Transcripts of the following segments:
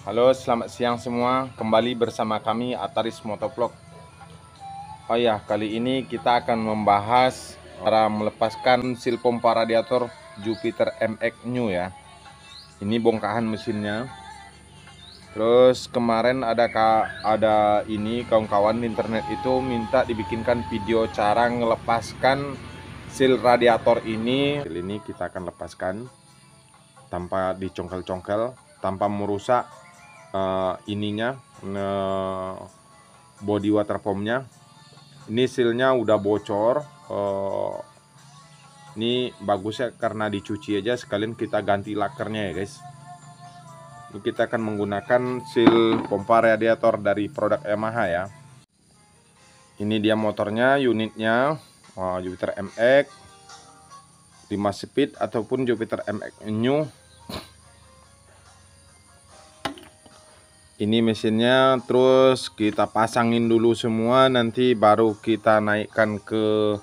Halo, selamat siang semua. Kembali bersama kami Ataris Motovlog. Oh ya, kali ini kita akan membahas cara melepaskan seal pompa radiator Jupiter MX New ya. Ini bongkahan mesinnya. Terus kemarin ada kawan-kawan di internet itu minta dibikinkan video cara melepaskan seal radiator ini. Ini kita akan lepaskan tanpa dicongkel-congkel, tanpa merusak ininya body water pumpnya. Ini sealnya udah bocor. Ini bagusnya karena dicuci aja, sekalian kita ganti lakernya ya guys. Ini kita akan menggunakan seal pompa radiator dari produk Yamaha ya. Ini dia motornya, unitnya Jupiter MX 5 speed ataupun Jupiter MX New. Ini mesinnya, terus kita pasangin dulu semua, nanti baru kita naikkan ke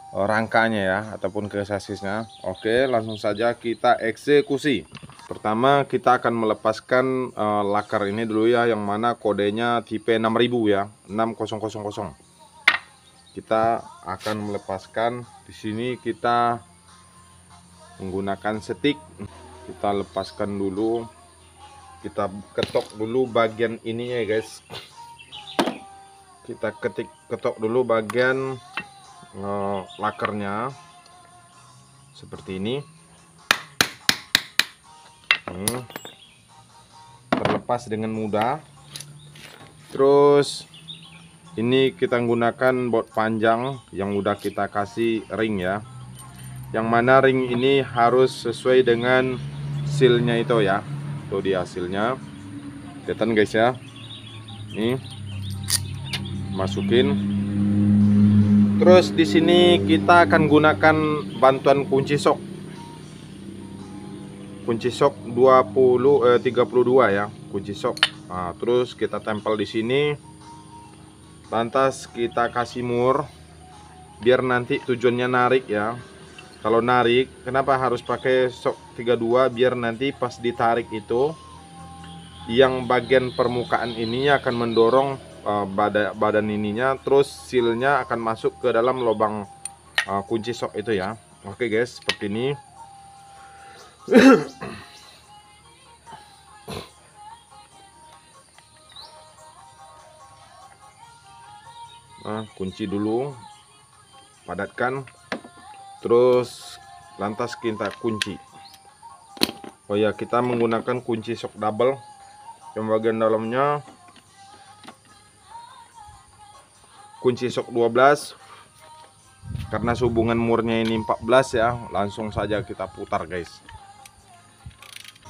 rangkanya ya, ataupun ke sasisnya. Oke, langsung saja kita eksekusi. Pertama kita akan melepaskan laker ini dulu ya, yang mana kodenya tipe 6000 ya, 6000. Kita akan melepaskan. Di sini kita menggunakan setik. Kita lepaskan dulu. Kita ketok dulu bagian ininya ya guys. Kita ketok dulu bagian lakernya seperti ini. Terlepas dengan mudah. Terus ini kita menggunakan baut panjang yang udah kita kasih ring ya, yang mana ring ini harus sesuai dengan sealnya itu ya. Tuh dia hasilnya, kelihatan guys ya. Ini masukin. Terus di sini kita akan gunakan bantuan kunci sok. Kunci sok 32 ya, kunci sok. Nah, terus kita tempel di sini. Lantas kita kasih mur biar nanti tujuannya narik ya. Kalau narik, kenapa harus pakai sok 32? Biar nanti pas ditarik itu, yang bagian permukaan ininya akan mendorong badan ininya, terus sealnya akan masuk ke dalam lubang kunci sok itu ya. Oke guys, seperti ini. Nah, kunci dulu, padatkan. Terus lantas kita kunci. Oh ya, kita menggunakan kunci sok double. Yang bagian dalamnya kunci sok 12. Karena hubungan murnya ini 14 ya, langsung saja kita putar guys.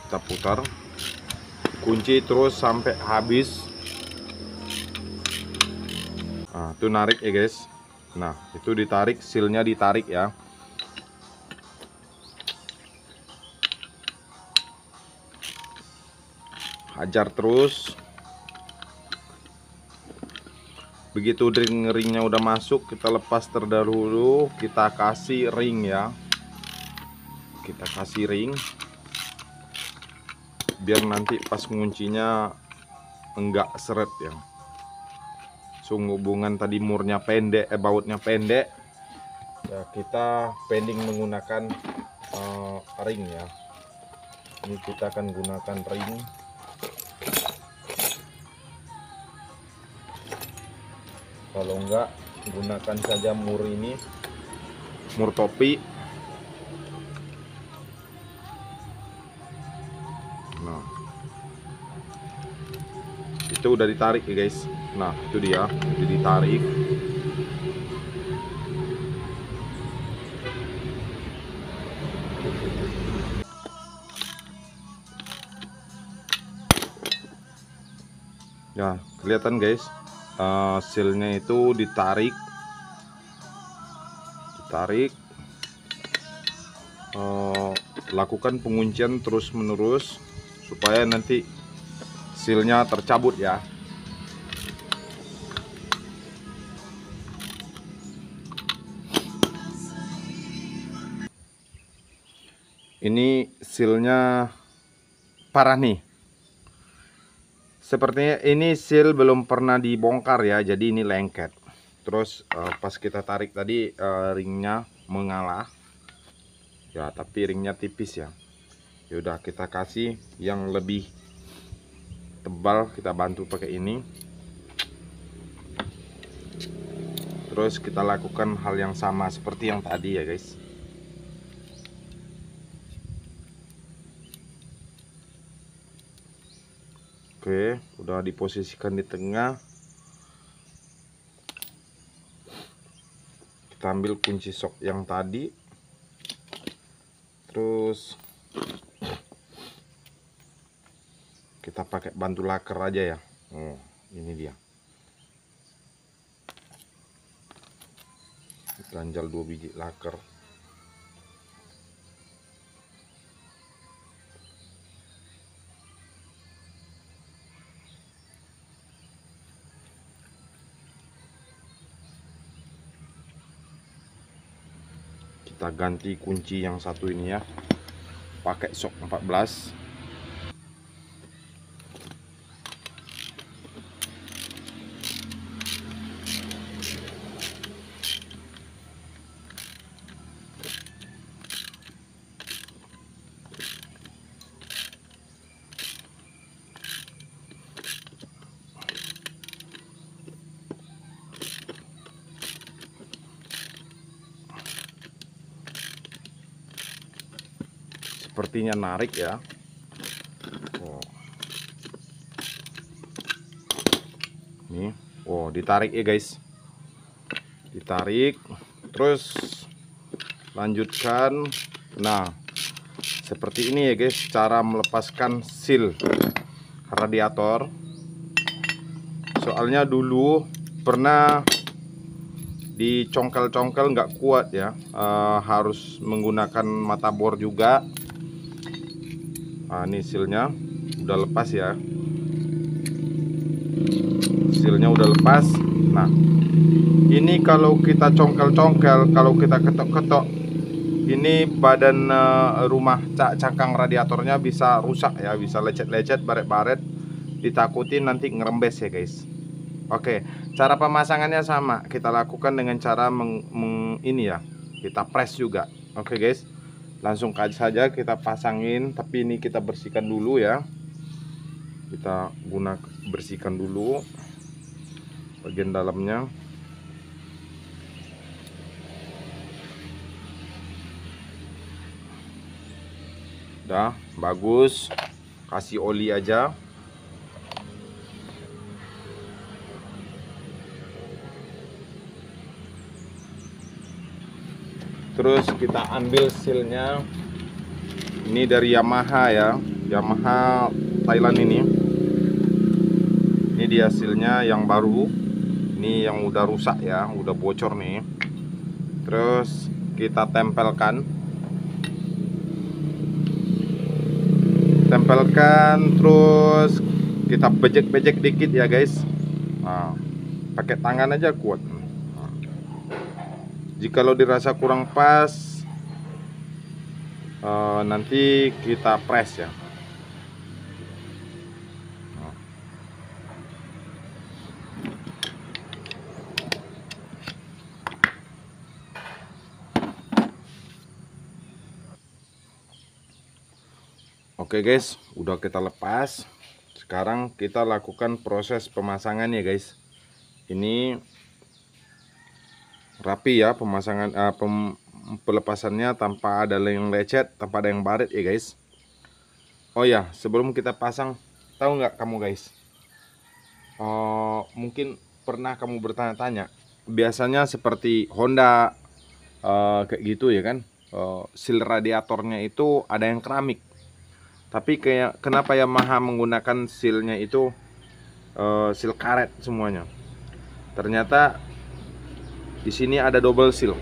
Kita putar kunci terus sampai habis. Nah, itu narik ya guys. Nah, itu ditarik, sealnya ditarik ya. Hajar terus. Begitu ringnya udah masuk, kita lepas terdahulu, kita kasih ring ya. Kita kasih ring biar nanti pas menguncinya enggak seret ya. Hubungan tadi murnya pendek, bautnya pendek ya, kita pending menggunakan ring ya. Ini kita akan gunakan ring. Kalau enggak, gunakan saja mur ini, mur topi. Nah, itu udah ditarik ya guys. Nah, itu dia, udah ditarik. Ya, kelihatan guys, sealnya itu ditarik. Lakukan penguncian terus menerus supaya nanti sealnya tercabut ya. Ini sealnya parah nih. Sepertinya ini seal belum pernah dibongkar ya, jadi ini lengket. Terus pas kita tarik tadi ringnya mengalah ya, tapi ringnya tipis ya. Yaudah, kita kasih yang lebih tebal, kita bantu pakai ini. Terus kita lakukan hal yang sama seperti yang tadi ya guys. Oke, udah diposisikan di tengah. Kita ambil kunci sok yang tadi. Terus kita pakai bantu laker aja ya. Oh, ini dia. Ganjal 2 biji laker. Kita ganti kunci yang satu ini ya, pakai sok 14. Sepertinya narik ya. Oh. Nih, oh ditarik ya guys. Ditarik, terus lanjutkan. Nah, seperti ini ya guys cara melepaskan seal radiator. Soalnya dulu pernah dicongkel-congkel nggak kuat ya, harus menggunakan mata bor juga. Nah, ini sealnya udah lepas ya, sealnya udah lepas. Nah, ini kalau kita congkel-congkel, kalau kita ketok-ketok, ini badan rumah cangkang radiatornya bisa rusak ya, bisa lecet-lecet, baret-baret. Ditakutin nanti ngerembes ya guys. Oke, cara pemasangannya sama, kita lakukan dengan cara ini ya, kita press juga. Oke guys, langsung saja kita pasangin, tapi ini kita bersihkan dulu ya. Kita bersihkan dulu bagian dalamnya. Udah bagus, kasih oli aja. Terus kita ambil sealnya. Ini dari Yamaha ya, Yamaha Thailand ini. Ini dia sealnya yang baru. Ini yang udah rusak ya, udah bocor nih. Terus kita tempelkan. Terus kita bejek-bejek dikit ya guys. Nah, pakai tangan aja kuat. Jikalau dirasa kurang pas, nanti kita press ya. Oke guys, udah kita lepas. Sekarang kita lakukan proses pemasangan ya guys. Ini rapi ya pemasangan, pelepasannya tanpa ada yang lecet, tanpa ada yang baret ya guys. Oh ya, sebelum kita pasang, tahu nggak kamu guys, mungkin pernah kamu bertanya-tanya, biasanya seperti Honda kayak gitu ya kan, seal radiatornya itu ada yang keramik, tapi kayak kenapa Yamaha menggunakan sealnya itu seal karet semuanya. Ternyata di sini ada double seal.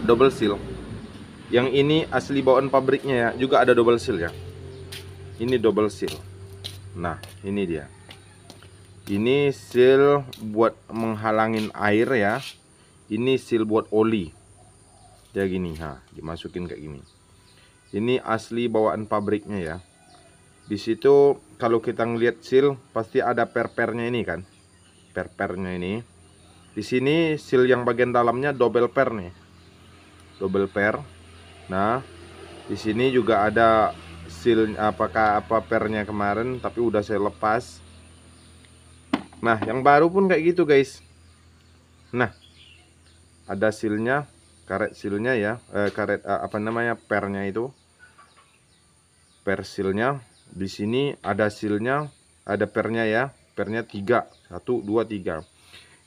Double seal. Yang ini asli bawaan pabriknya ya, juga ada double seal ya. Ini double seal. Nah, ini dia. Ini seal buat menghalangin air ya. Ini seal buat oli. Ya gini, dimasukin kayak gini. Ini asli bawaan pabriknya ya. Di situ kalau kita ngelihat seal pasti ada per-pernya ini kan. Per-pernya ini. Di sini seal yang bagian dalamnya double per nih. Double per. Nah, di sini juga ada seal apakah apa pernya kemarin tapi udah saya lepas. Nah, yang baru pun kayak gitu, guys. Nah, ada sealnya, karet sealnya ya, karet apa namanya, pernya itu. Per sealnya. Di sini ada sealnya, ada pernya ya. Pernya 3, 1 2 3.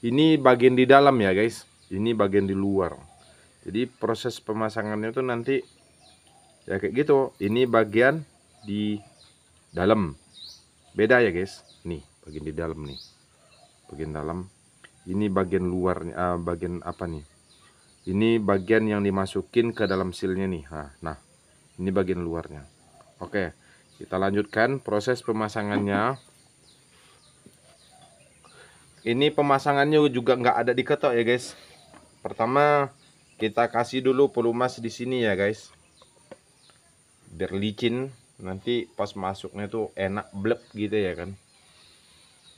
Ini bagian di dalam ya, guys. Ini bagian di luar. Jadi proses pemasangannya itu nanti ya kayak gitu. Ini bagian di dalam. Beda ya, guys. Nih, bagian di dalam nih. Bagian dalam. Ini bagian luarnya, bagian apa nih? Ini bagian yang dimasukin ke dalam sealnya nih. Nah, ini bagian luarnya. Oke, kita lanjutkan proses pemasangannya. Ini pemasangannya juga nggak ada diketok ya, guys. Pertama kita kasih dulu pelumas di sini ya, guys, biar licin. Nanti pas masuknya tuh enak blep gitu ya kan.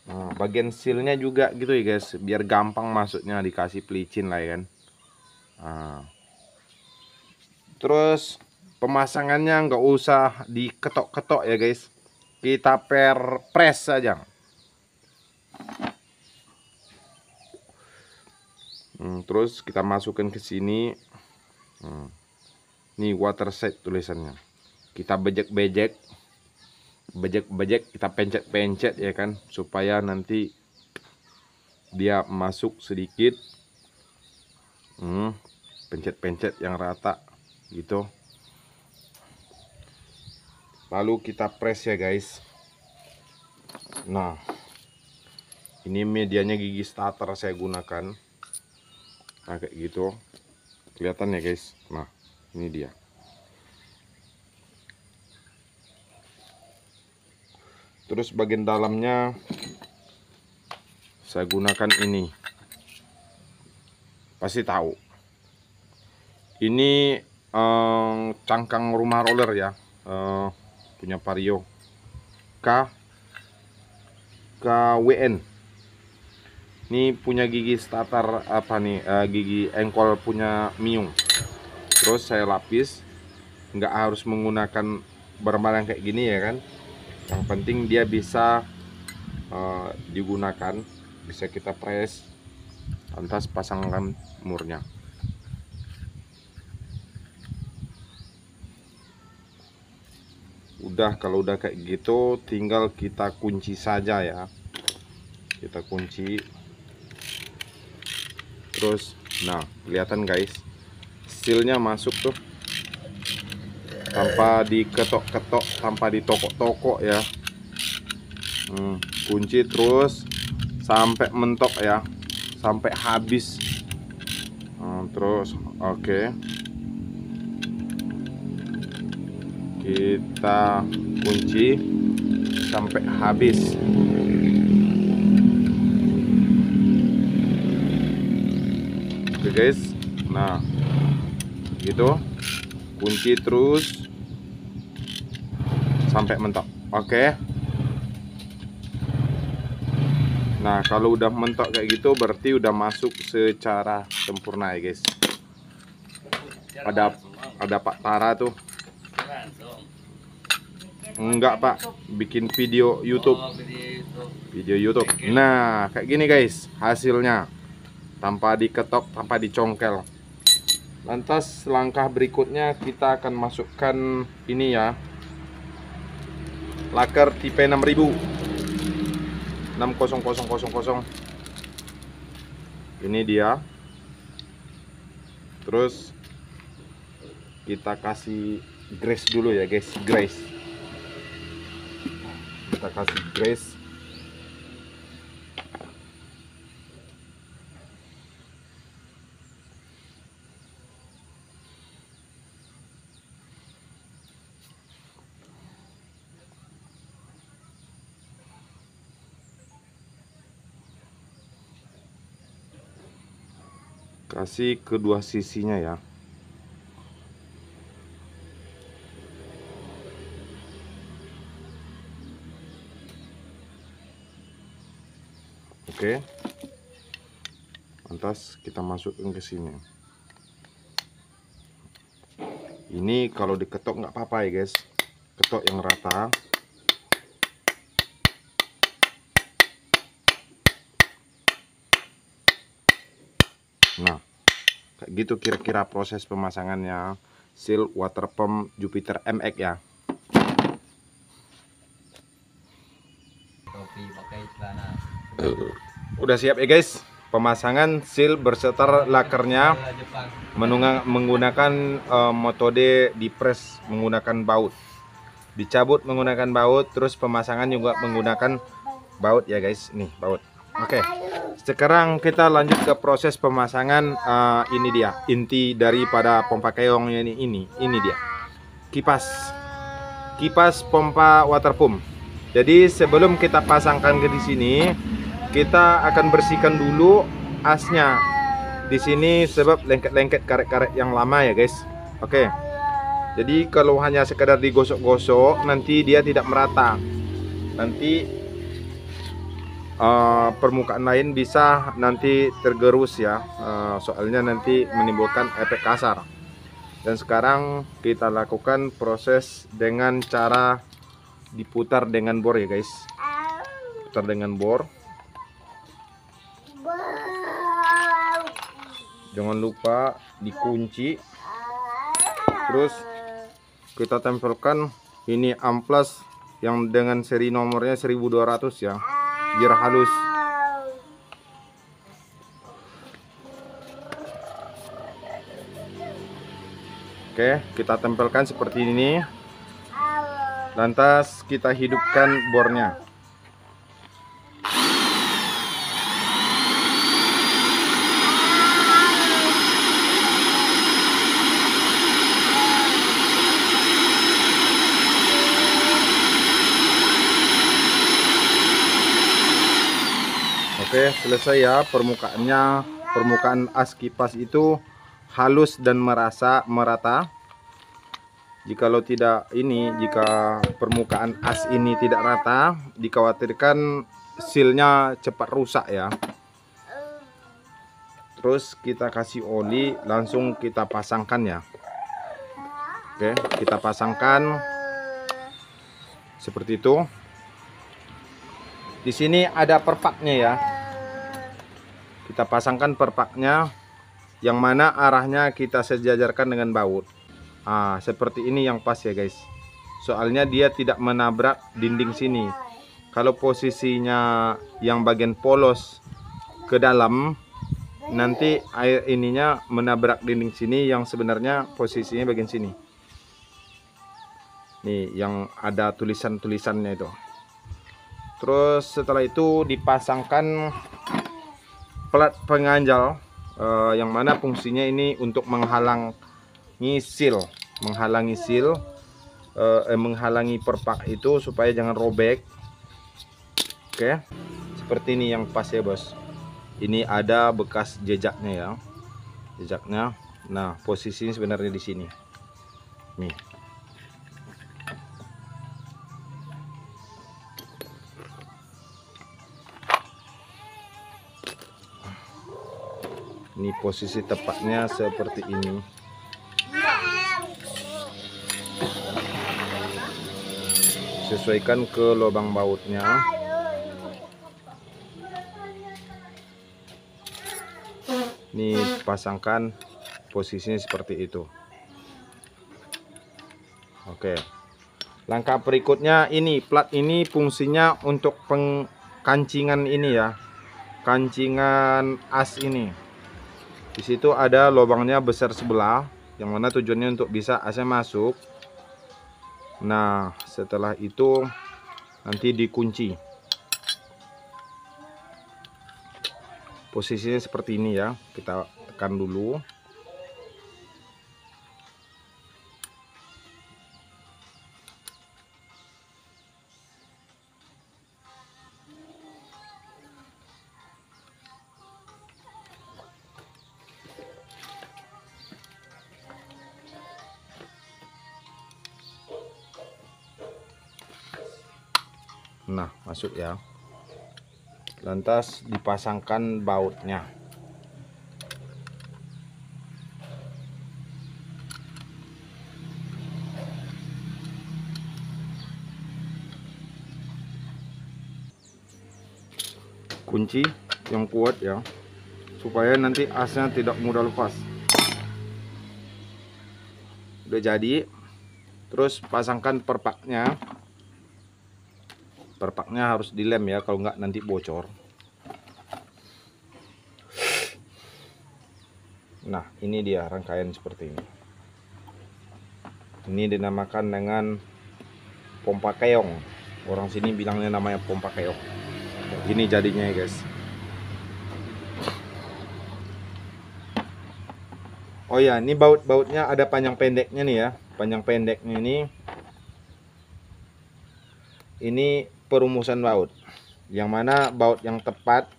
Nah, bagian sealnya juga gitu ya, guys, biar gampang masuknya, dikasih pelicin lah ya kan. Nah, terus pemasangannya nggak usah diketok-ketok ya, guys. Kita press saja. Terus kita masukkan ke sini. Nih water set tulisannya. Kita bejek-bejek, kita pencet-pencet ya kan, supaya nanti dia masuk sedikit. Pencet-pencet yang rata gitu. Lalu kita press ya, guys. Nah, ini medianya gigi starter saya gunakan. Nah, kayak gitu. Kelihatan ya, guys. Nah, ini dia. Terus bagian dalamnya saya gunakan ini. Pasti tahu. Ini cangkang rumah roller ya. Punya Vario. KWN. Ini punya gigi starter apa nih, gigi engkol punya Miung. Terus saya lapis, nggak harus menggunakan barang-barang kayak gini ya kan. Yang penting dia bisa digunakan, bisa kita press, lantas pasangkan murnya. Udah, kalau udah kayak gitu tinggal kita kunci saja ya. Kita kunci. Terus nah, kelihatan guys, sealnya masuk tuh tanpa diketok-ketok, tanpa ditokok-tokok ya. Kunci terus sampai mentok ya, sampai habis. Terus oke. Kita kunci sampai habis. Oke guys, nah gitu, kunci terus sampai mentok. Oke. Nah, kalau udah mentok kayak gitu berarti udah masuk secara sempurna ya guys. Ada Pak Tara tuh. Enggak Pak, bikin video YouTube. Video YouTube. Nah, kayak gini guys hasilnya, tanpa diketok, tanpa dicongkel. Lantas langkah berikutnya kita akan masukkan ini ya, laker tipe 6000 60000. Ini dia. Terus kita kasih grease dulu ya guys, grease. Kita kasih grease. Kasih kedua sisinya ya. Oke. Lantas kita masukkan ke sini. Ini kalau diketok nggak apa-apa ya guys, ketok yang rata. Nah, kayak gitu kira-kira proses pemasangannya seal water pump Jupiter MX ya. Topi pakai celana. Udah siap ya guys, pemasangan seal berserta lakernya menggunakan metode di press menggunakan baut, dicabut menggunakan baut, terus pemasangan juga menggunakan baut ya guys. Nih baut. Oke, sekarang kita lanjut ke proses pemasangan. Ini dia inti daripada pompa keongnya ini dia kipas pompa water pump. Jadi sebelum kita pasangkan ke di sini, kita akan bersihkan dulu asnya di sini sebab lengket-lengket karet-karet yang lama ya guys. Oke. Jadi kalau hanya sekedar digosok-gosok nanti dia tidak merata. Nanti permukaan lain bisa nanti tergerus ya, soalnya nanti menimbulkan efek kasar. Dan sekarang kita lakukan proses dengan cara diputar dengan bor ya guys. Putar dengan bor. Jangan lupa dikunci. Terus kita tempelkan ini amplas yang dengan seri nomornya 1200 ya, biar halus. Oke, kita tempelkan seperti ini. Lantas kita hidupkan bornya. Oke, selesai ya permukaan as kipas itu halus dan merata. Jikalau tidak jika permukaan as ini tidak rata, dikhawatirkan sealnya cepat rusak ya. Terus kita kasih oli, langsung kita pasangkan ya. Oke, kita pasangkan seperti itu. Di sini ada perpaknya ya. Kita pasangkan perpaknya, yang mana arahnya kita sejajarkan dengan baut. Seperti ini yang pas ya guys. Soalnya dia tidak menabrak dinding sini. Kalau posisinya yang bagian polos ke dalam, nanti air ininya menabrak dinding sini, yang sebenarnya posisinya bagian sini. Nih yang ada tulisan-tulisannya itu. Terus setelah itu dipasangkan plat penganjal, yang mana fungsinya ini untuk menghalangi seal, menghalangi perpak itu supaya jangan robek. Oke, seperti ini yang pas ya bos. Ini ada bekas jejaknya ya, Nah posisinya sebenarnya di sini. Nih. Ini posisi tepatnya seperti ini. Sesuaikan ke lubang bautnya. Ini pasangkan posisinya seperti itu. Oke. Langkah berikutnya ini plat ini fungsinya untuk pengkancingan ini ya. Kancingan as ini. Di situ ada lubangnya besar sebelah, yang mana tujuannya untuk bisa asnya masuk. Nah, setelah itu nanti dikunci. Posisinya seperti ini ya. Kita tekan dulu. Nah, masuk ya. lantas dipasangkan bautnya. Kunci yang kuat ya, supaya nanti asnya tidak mudah lepas. Udah jadi, terus pasangkan perpaknya. Perpaknya harus dilem ya, kalau nggak nanti bocor. Nah, ini dia rangkaian seperti ini. Ini dinamakan dengan pompa keong. Orang sini bilangnya namanya pompa keong. Gini jadinya ya guys. Oh ya, ini baut-bautnya ada panjang pendeknya nih ya. Panjang pendeknya ini perumusan baut. Yang mana baut yang tepat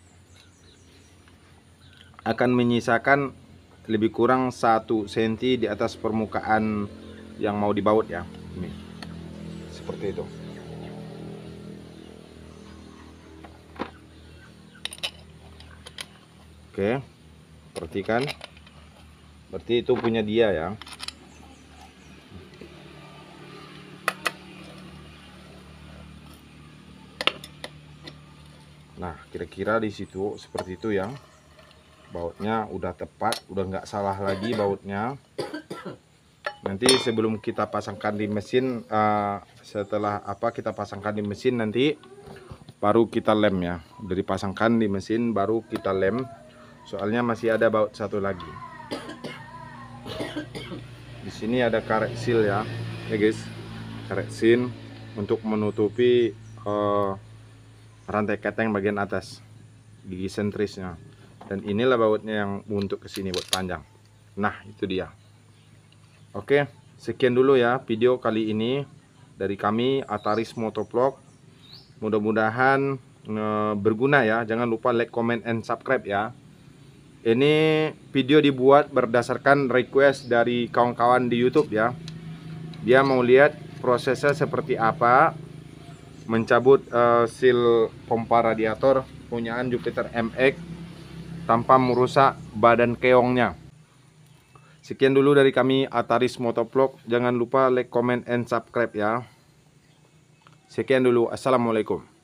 akan menyisakan lebih kurang 1 cm di atas permukaan yang mau dibaut ya. Ini. Seperti itu. Oke. Perhatikan. Berarti itu punya dia ya. Nah, kira-kira di situ seperti itu ya. Bautnya udah tepat, udah nggak salah lagi bautnya. Nanti sebelum kita pasangkan di mesin, setelah kita pasangkan di mesin nanti baru kita lem ya. Udah dipasangkan di mesin baru kita lem. Soalnya masih ada baut satu lagi. Di sini ada karet seal ya, guys. Karet seal untuk menutupi rantai keteng bagian atas, gigi sentrisnya. Dan inilah bautnya yang untuk kesini buat panjang. Nah, itu dia. Oke, sekian dulu ya video kali ini dari kami Ataris Motovlog. Mudah-mudahan berguna ya. Jangan lupa like, comment, and subscribe ya. Ini video dibuat berdasarkan request dari kawan-kawan di YouTube ya. Dia mau lihat prosesnya seperti apa mencabut seal pompa radiator punyaan Jupiter MX tanpa merusak badan keongnya. Sekian dulu dari kami Ataris Motovlog. Jangan lupa like, comment, and subscribe ya. Sekian dulu. Assalamualaikum.